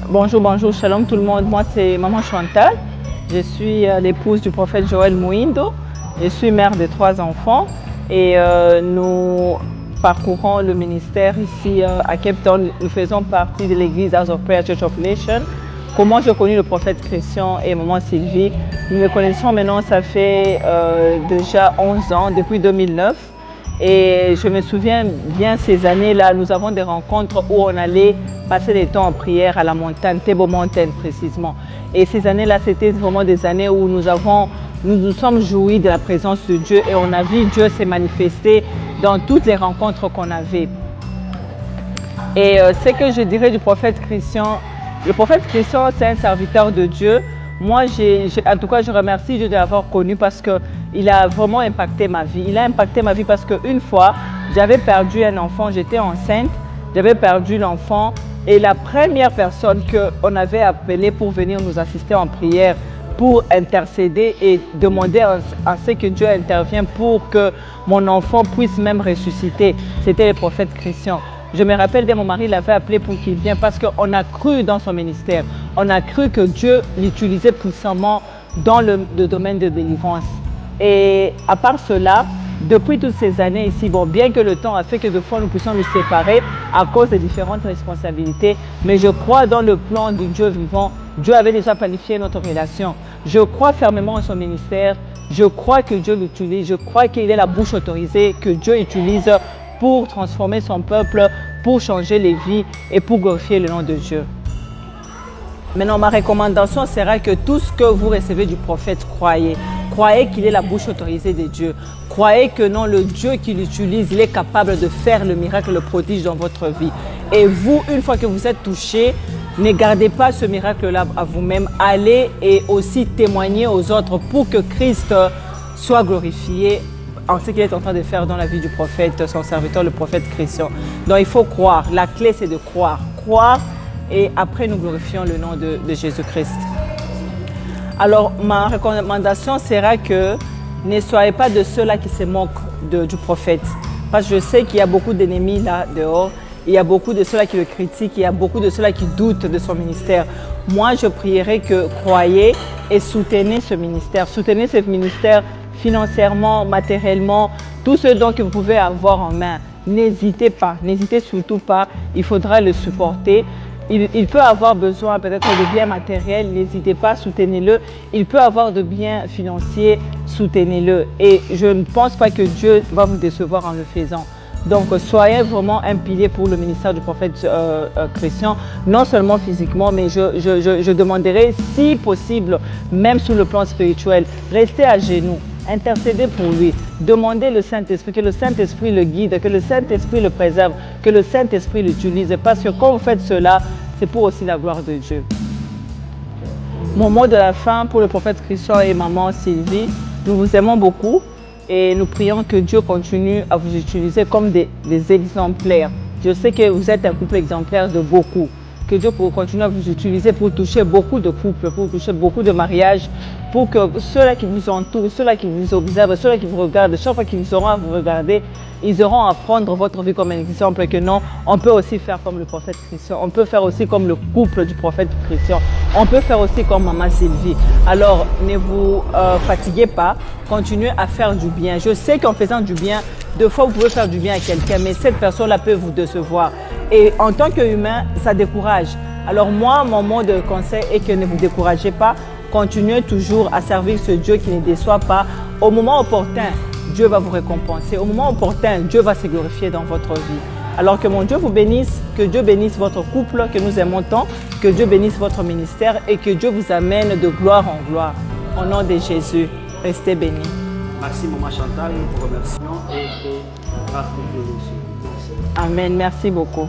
Bonjour, bonjour, shalom tout le monde. Moi, c'est Maman Chantal. Je suis l'épouse du prophète Joël Mouindo. Je suis mère de 3 enfants et nous parcourons le ministère ici à Cape Town. Nous faisons partie de l'église House of Prayer Church of Nations. Comment j'ai connu le prophète Christian et Maman Sylvie? Nous le connaissons maintenant, ça fait déjà 11 ans, depuis 2009. Et je me souviens bien ces années-là, nous avons des rencontres où on allait passer des temps en prière à la montagne, Table Mountain précisément. Et ces années-là, c'était vraiment des années où nous nous sommes jouis de la présence de Dieu et on a vu Dieu se manifester dans toutes les rencontres qu'on avait. Et ce que je dirais du prophète Christian, le prophète Christian, c'est un serviteur de Dieu. Moi, en tout cas, je remercie Dieu de l'avoir connu parce qu'il a vraiment impacté ma vie. Il a impacté ma vie parce qu'une fois, j'avais perdu un enfant, j'étais enceinte, j'avais perdu l'enfant et la première personne qu'on avait appelée pour venir nous assister en prière, pour intercéder et demander à ce que Dieu intervienne pour que mon enfant puisse même ressusciter, c'était le prophète Christian. Je me rappelle bien, mon mari l'avait appelé pour qu'il vienne parce qu'on a cru dans son ministère. On a cru que Dieu l'utilisait puissamment dans le domaine de délivrance. Et à part cela, depuis toutes ces années ici, bon, bien que le temps a fait que de fois nous puissions nous séparer à cause des différentes responsabilités, mais je crois dans le plan du Dieu vivant. Dieu avait déjà planifié notre relation. Je crois fermement en son ministère. Je crois que Dieu l'utilise. Je crois qu'il est la bouche autorisée que Dieu utilise pour transformer son peuple, pour changer les vies et pour glorifier le nom de Dieu. Maintenant, ma recommandation sera que tout ce que vous recevez du prophète, croyez. Croyez qu'il est la bouche autorisée de Dieu. Croyez que non, le Dieu qui l'utilise, il est capable de faire le miracle, le prodige dans votre vie. Et vous, une fois que vous êtes touché, ne gardez pas ce miracle-là à vous-même. Allez et aussi témoignez aux autres pour que Christ soit glorifié en ce qu'il est en train de faire dans la vie du prophète, son serviteur, le prophète Christian. Donc il faut croire. La clé, c'est de croire. Croire et après nous glorifions le nom de Jésus-Christ. Alors ma recommandation sera que ne soyez pas de ceux-là qui se moquent du prophète. Parce que je sais qu'il y a beaucoup d'ennemis là dehors. Il y a beaucoup de ceux-là qui le critiquent. Il y a beaucoup de ceux-là qui doutent de son ministère. Moi, je prierai que croyez et soutenez ce ministère. Soutenez ce ministère financièrement, matériellement, tout ce dont vous pouvez avoir en main. N'hésitez pas, n'hésitez surtout pas, il faudra le supporter. Il peut avoir besoin peut-être de biens matériels, n'hésitez pas, soutenez-le. Il peut avoir de biens financiers, soutenez-le. Et je ne pense pas que Dieu va vous décevoir en le faisant. Donc, soyez vraiment un pilier pour le ministère du prophète Christian, non seulement physiquement, mais je demanderai, si possible, même sur le plan spirituel, restez à genoux. Intercédez pour lui, demandez le Saint-Esprit, que le Saint-Esprit le guide, que le Saint-Esprit le préserve, que le Saint-Esprit l'utilise. Parce que quand vous faites cela, c'est pour aussi la gloire de Dieu. Mon mot de la fin pour le prophète Christian et maman Sylvie, nous vous aimons beaucoup et nous prions que Dieu continue à vous utiliser comme des exemplaires. Je sais que vous êtes un couple exemplaire de beaucoup. Que Dieu continue à vous utiliser pour toucher beaucoup de couples, pour toucher beaucoup de mariages, pour que ceux-là qui vous entourent, ceux-là qui vous observent, ceux-là qui vous regardent, chaque fois qu'ils auront à vous regarder, ils auront à prendre votre vie comme un exemple que non, on peut aussi faire comme le prophète Christian, on peut faire aussi comme le couple du prophète Christian, on peut faire aussi comme maman Sylvie. Alors, ne vous fatiguez pas, continuez à faire du bien. Je sais qu'en faisant du bien, deux fois vous pouvez faire du bien à quelqu'un, mais cette personne-là peut vous décevoir. Et en tant qu'humain, ça décourage. Alors moi, mon mot de conseil est que ne vous découragez pas. Continuez toujours à servir ce Dieu qui ne déçoit pas. Au moment opportun, Dieu va vous récompenser. Au moment opportun, Dieu va se glorifier dans votre vie. Alors que mon Dieu vous bénisse, que Dieu bénisse votre couple que nous aimons tant, que Dieu bénisse votre ministère et que Dieu vous amène de gloire en gloire. Au nom de Jésus, restez bénis. Merci Maman Chantal, nous vous remercions et grâce de Dieu. Amen, merci beaucoup.